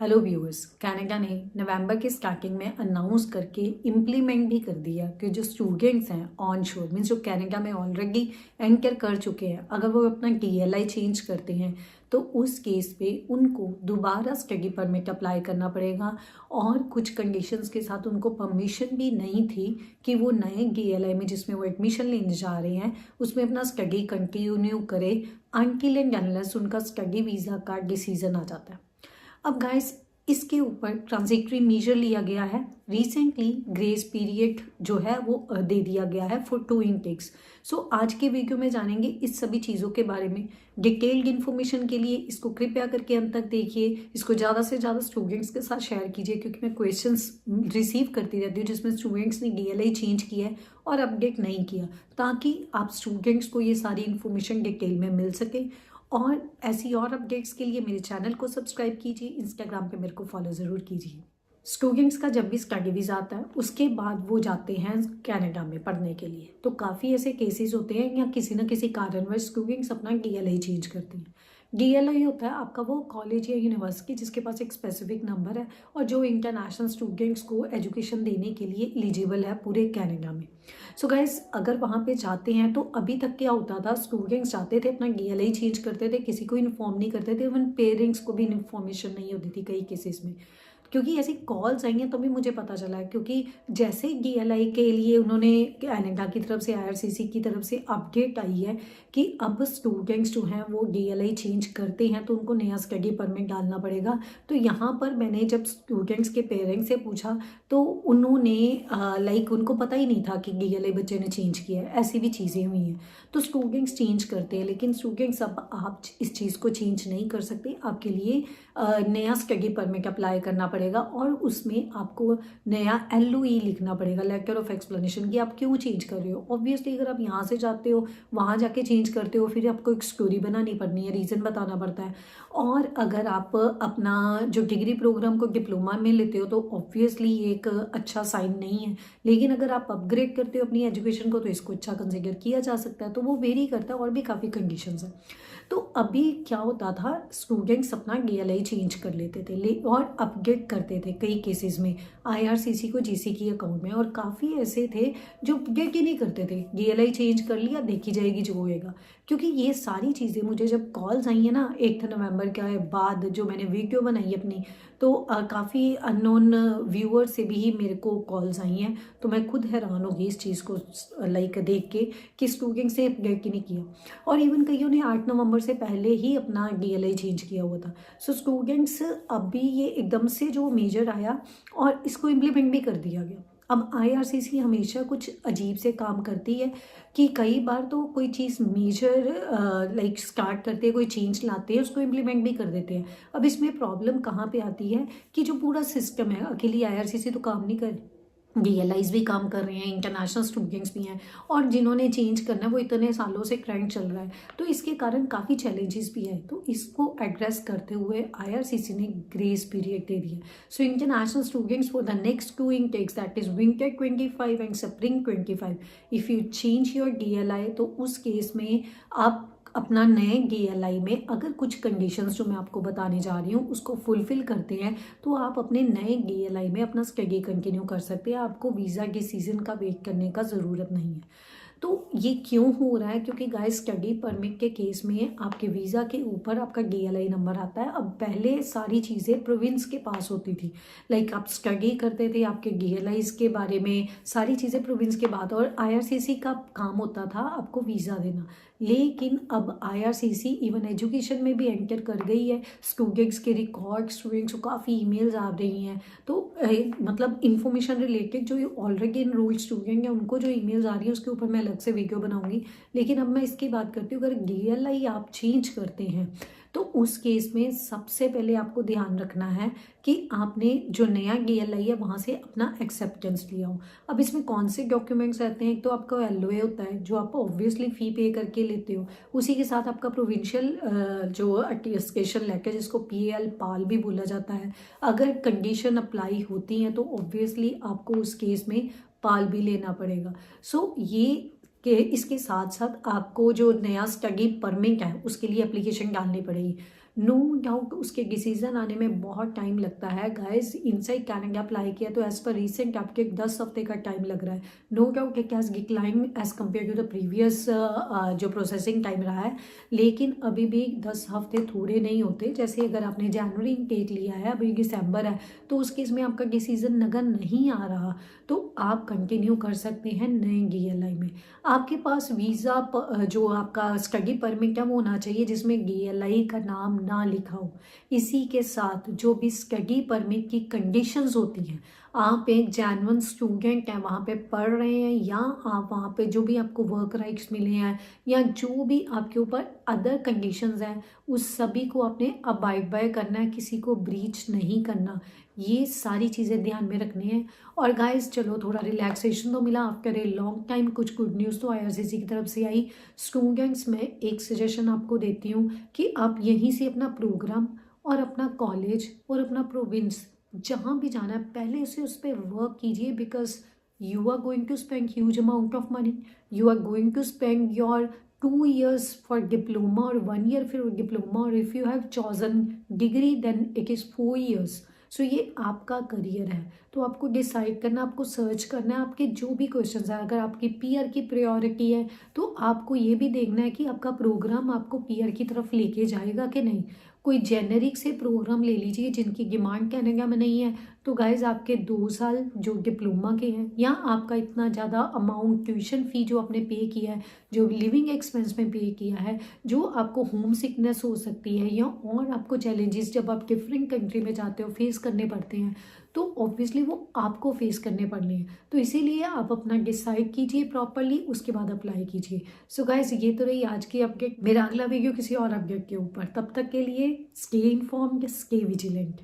Hello viewers, Canada ने नवंबर के starting में अनाउंस करके इम्प्लीमेंट भी कर दिया कि जो स्टूडेंट्स हैं ऑन शोर मीन्स जो कनाडा में ऑलरेडी एंटर कर चुके हैं, अगर वो अपना डीएलआई चेंज करते हैं तो उस केस पे उनको दोबारा स्टडी परमिट अप्लाई करना पड़ेगा। और कुछ कंडीशंस के साथ उनको परमिशन भी नहीं थी कि वो नए डीएलआई में जिसमें वो एडमिशन लेने जा रहे हैं उसमें अपना स्टडी कंटिन्यू करें अनटिल एंड अनलेस उनका स्टडी वीज़ा का डिसीजन आ जाता है। अब गाइस, इसके ऊपर ट्रांजिटरी मेजर लिया गया है। रिसेंटली ग्रेस पीरियड जो है वो दे दिया गया है फॉर 2 इनटेक्स। सो आज के वीडियो में जानेंगे इस सभी चीज़ों के बारे में। डिटेल्ड इन्फॉर्मेशन के लिए इसको कृपया करके अंत तक देखिए, इसको ज़्यादा से ज़्यादा स्टूडेंट्स के साथ शेयर कीजिए, क्योंकि मैं क्वेश्चंस रिसीव करती रहती हूँ जिसमें स्टूडेंट्स ने डीएलआई चेंज किया है और अपडेट नहीं किया, ताकि आप स्टूडेंट्स को ये सारी इन्फॉर्मेशन डिटेल में मिल सके। और ऐसी और अपडेट्स के लिए मेरे चैनल को सब्सक्राइब कीजिए, इंस्टाग्राम पे मेरे को फॉलो ज़रूर कीजिए। स्टूडेंट्स का जब भी स्टडी वीज़ा आता है उसके बाद वो जाते हैं कनाडा में पढ़ने के लिए, तो काफ़ी ऐसे केसेस होते हैं या किसी न किसी कारणवश स्टूडेंट्स अपना डीएलआई चेंज करते हैं। डीएलआई होता है आपका वो कॉलेज या यूनिवर्सिटी जिसके पास एक स्पेसिफिक नंबर है और जो इंटरनेशनल स्टूडेंट्स को एजुकेशन देने के लिए एलिजिबल है पूरे कनाडा में। सो गाइस, अगर वहाँ पे जाते हैं तो अभी तक क्या होता था, स्टूडेंट्स जाते थे अपना डीएलआई चेंज करते थे, किसी को इन्फॉर्म नहीं करते थे, इवन पेरेंट्स को भी इन्फॉर्मेशन नहीं होती थी कई केसेस में। क्योंकि ऐसी कॉल्स आई हैं तभी मुझे पता चला है, क्योंकि जैसे ही डीएलआई के लिए उन्होंने कनाडा की तरफ से आईआरसीसी की तरफ से अपडेट आई है कि अब स्टूडेंट्स जो हैं वो डीएलआई चेंज करते हैं तो उनको नया स्टडी परमिट डालना पड़ेगा। तो यहाँ पर मैंने जब स्टूडेंट्स के पेरेंट्स से पूछा तो उन्होंने उनको पता ही नहीं था कि डीएलआई बच्चे ने चेंज किया है, ऐसी भी चीज़ें हुई हैं। तो स्टूडेंट्स चेंज करते हैं, लेकिन स्टूडेंट्स अब आप इस चीज़ को चेंज नहीं कर सकते। आपके लिए नया स्टडी परमिट अप्लाई करना पड़ेगा और उसमें आपको नया एलओई लिखना पड़ेगा, लेटर ऑफ एक्सप्लेनेशन, कि आप क्यों चेंज कर रहे हो। ऑब्वियसली अगर आप यहाँ से जाते हो वहाँ जाके चेंज करते हो, फिर आपको एक स्टोरी बनानी पड़नी है, रीज़न बताना पड़ता है। और अगर आप अपना जो डिग्री प्रोग्राम को डिप्लोमा में लेते हो तो ऑब्वियसली एक अच्छा साइन नहीं है, लेकिन अगर आप अपग्रेड करते हो अपनी एजुकेशन को तो इसको अच्छा कंसिडर किया जा सकता है। तो वो वेरी करता है और भी काफ़ी कंडीशंस हैं। तो अभी क्या होता था, स्टूडेंट्स अपना डीएलआई चेंज कर लेते थे और अपडेट करते थे कई केसेस में आईआरसीसी को जीसीकी अकाउंट में, और काफ़ी ऐसे थे जो अपडेट ही नहीं करते थे, डीएलआई चेंज कर लिया, देखी जाएगी जो होएगा। क्योंकि ये सारी चीज़ें मुझे जब कॉल्स आई हैं ना 8 नवंबर के बाद, जो मैंने वीडियो बनाई अपनी, तो काफ़ी अननोन व्यूअर से भी मेरे को कॉल्स आई हैं। तो मैं खुद हैरान हो गई इस चीज़ को देख के कि स्टूडेंट्स ने अपडेट ही नहीं किया, और इवन कईयों ने 8 नवंबर से पहले ही अपना डीएलआई चेंज किया हुआ था। सो स्टूडेंट्स अभी ये एकदम से जो मेजर आया और इसको इम्प्लीमेंट भी कर दिया गया। अब आईआरसीसी हमेशा कुछ अजीब से काम करती है कि कई बार तो कोई चीज़ मेजर स्टार्ट करते हैं, कोई चेंज लाते हैं, उसको इम्प्लीमेंट भी कर देते हैं। अब इसमें प्रॉब्लम कहाँ पे आती है कि जो पूरा सिस्टम है, अकेली आईआरसीसी तो काम नहीं कर, डीएलआईज भी काम कर रहे हैं, इंटरनेशनल स्टूडेंट्स भी हैं, और जिन्होंने चेंज करना है वो इतने सालों से ट्रेंड चल रहा है, तो इसके कारण काफ़ी चैलेंजेस भी है। तो इसको एड्रेस करते हुए आईआरसीसी ने ग्रेस पीरियड दे दिया। So international students for the next 2 intakes, that is winter 25 and spring 25, if you change your DLI, तो उस केस में आप अपना नए डीएलआई में अगर कुछ कंडीशंस जो मैं आपको बताने जा रही हूँ उसको फुलफिल करते हैं तो आप अपने नए डीएलआई में अपना स्टडी कंटिन्यू कर सकते हैं। आपको वीज़ा डिसीजन का वेट करने का ज़रूरत नहीं है। तो ये क्यों हो रहा है, क्योंकि गाइस स्टडी परमिट के केस में आपके वीज़ा के ऊपर आपका डीएलआई नंबर आता है। अब पहले सारी चीज़ें प्रोविंस के पास होती थी, आप स्टडी करते थे, आपके डीएलआईज के बारे में सारी चीज़ें प्रोविंस के बाद, और आईआरसीसी का काम होता था आपको वीज़ा देना। लेकिन अब आईआरसीसी इवन एजुकेशन में भी एंटर कर गई है। स्टूडेंट्स के रिकॉर्ड, स्टूडेंट्स को काफ़ी ईमेल्स आ रही हैं, तो मतलब इन्फॉर्मेशन रिलेटेड जो ऑलरेडी इनरोल्ड स्टूडेंट हैं उनको जो ईमेल्स आ रही है उसके ऊपर मैं अलग से वीडियो बनाऊंगी। लेकिन अब मैं इसकी बात करती हूँ, अगर डीएलआई आप चेंज करते हैं तो उस केस में सबसे पहले आपको ध्यान रखना है कि आपने जो नया डीएलआई है वहाँ से अपना एक्सेप्टेंस लिया हो। अब इसमें कौन से डॉक्यूमेंट्स रहते हैं, एक तो आपका एलओए होता है जो आप ऑब्वियसली फ़ी पे करके लेते हो, उसी के साथ आपका प्रोविंशियल जो अटेस्टेशन लेटर जिसको पीएल पाल भी बोला जाता है, अगर कंडीशन अप्लाई होती हैं तो ऑब्वियसली आपको उस केस में पाल भी लेना पड़ेगा। सो ये कि इसके साथ साथ आपको जो नया स्टडी परमिट है उसके लिए एप्लीकेशन डालनी पड़ेगी। नो डाउट उसके डिसीजन आने में बहुत टाइम लगता है गाइस। इनसाइड कनाडा अप्लाई किया तो एज पर रिसेंट आपके 10 हफ्ते का टाइम लग रहा है। No doubt it has decline as compare to the previous जो प्रोसेसिंग टाइम रहा है, लेकिन अभी भी 10 हफ्ते थोड़े नहीं होते। जैसे अगर आपने जनवरी इनटेक लिया है, अभी दिसंबर है, तो उस केस में आपका डिसीजन नगर नहीं आ रहा तो आप कंटिन्यू कर सकते हैं नए DLI में। आपके पास वीज़ा जो आपका स्टडी परमिट है वो होना चाहिए जिसमें DLI का नाम ना लिखा हो। इसी के साथ जो भी स्टडी परमिट की कंडीशंस होती हैं, आप एक जेन्युइन स्टूडेंट हैं, वहाँ पे पढ़ रहे हैं, या आप वहाँ पे जो भी आपको वर्क राइट्स मिले हैं या जो भी आपके ऊपर अदर कंडीशंस हैं, उस सभी को आपने अबाइड बाय करना है, किसी को ब्रीच नहीं करना। ये सारी चीज़ें ध्यान में रखनी है। और गाइस चलो थोड़ा रिलैक्सेशन तो मिला आफ्टर ए लॉन्ग टाइम, कुछ गुड न्यूज़ तो IRCC की तरफ से आई। स्टूडेंट्स में एक सजेशन आपको देती हूँ कि आप यहीं से अपना प्रोग्राम और अपना कॉलेज और अपना प्रोविंस जहाँ भी जाना है पहले से उस पर वर्क कीजिए, because you are going to spend huge amount of money, you are going to spend your 2 years for diploma or 1 year for diploma, or if you have chosen degree then it is 4 years. सो ये आपका career है, तो आपको decide करना, आपको search करना है आपके जो भी क्वेश्चंस हैं। अगर आपकी पीयर की प्रायोरिटी है तो आपको ये भी देखना है कि आपका प्रोग्राम आपको पीयर की तरफ लेके जाएगा कि नहीं। कोई जेनेरिक से प्रोग्राम ले लीजिए जिनकी डिमांड कनाडा में नहीं है, तो गाइज आपके 2 साल जो डिप्लोमा के हैं, या आपका इतना ज़्यादा अमाउंट ट्यूशन फ़ी जो आपने पे किया है, जो लिविंग एक्सपेंस में पे किया है, जो आपको होम सिकनेस हो सकती है, या और आपको चैलेंजेस जब आप डिफरेंट कंट्री में जाते हो फेस करने पड़ते हैं, तो ऑब्वियसली वो आपको फेस करने पड़ने हैं। तो इसीलिए आप अपना डिसाइड कीजिए प्रॉपरली, उसके बाद अप्लाई कीजिए। सो गाइज ये तो रही आज की अपडेट। मेरा अगला वीडियो किसी और अपडेट के ऊपर, तब तक के लिए स्टे इन्फॉर्म्ड, स्टे विजिलेंट।